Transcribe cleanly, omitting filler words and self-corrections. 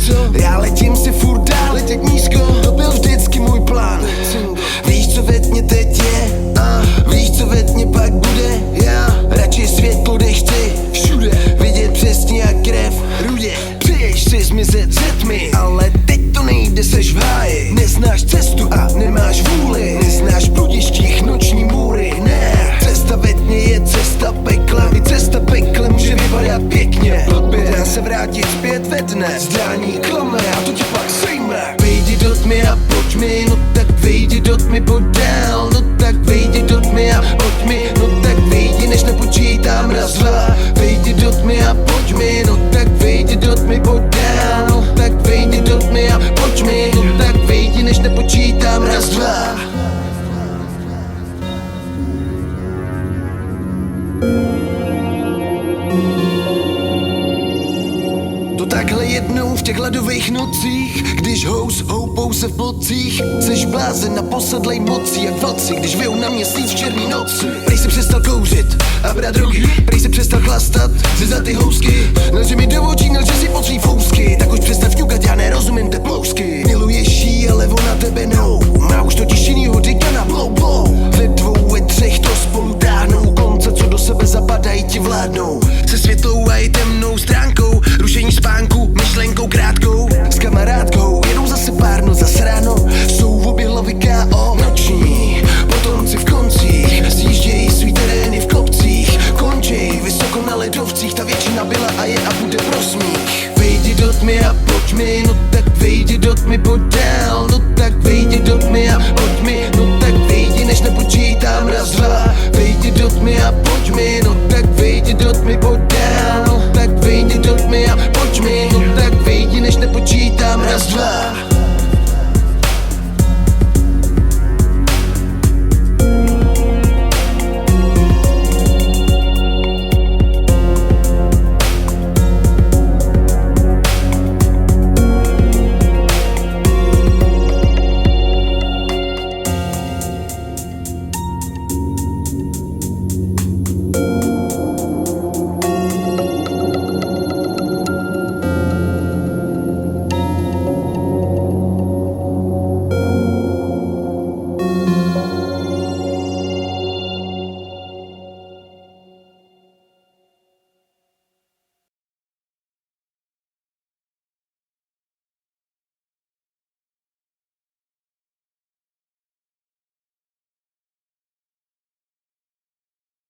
co, já letím si furt dál, letět nízko, to byl vždycky můj plán. Víš, co ve tmě teď je, víš, co ve tmě pak bude. Já radši světlo, kde chci, všude vidět přesně jak krev rudě. Přeješ si zmizet ze tmy, ale teď to nejde, seš v háji. Neznáš cestu a nemáš vůli, neznáš bludištích noční můry. Ne, cesta ve tmě je cesta pekla, i cesta pekle může vypadat pěkně. Dá se vrátit zpět ve dne, zdání klame a to tě pak sejme. Vejdi do tmy a pojď mi, no tak vejdi do tmy, pojď dál. No tak vejdi do tmy a pojď mi, no tak vejdi, než nepočítám raz, dva. Vejdi do tmy a pojď mi, no tak vejdi do tmy, pojď dál. No tak vejdi do tmy a pojď mi, no tak vejdi, než nepočítám raz, dva. To takhle jednou v těch ledových nocích, když houpou se v blocích. Seš blázen na posedlej mocí, jak vlci, když vyjou na měsíc v černý noci. Prej si přestal kouřit a brát drogy, prej si přestal chlastat si za ty housky. Nelže mi do očí, nelže si pod svý fousky, tak už přestav ťukat, já nerozumím té plousky. Miluješ jí, ale ona tebe no, má už totiž jinýho dika na blow. Ve dvou, ve třech to spolu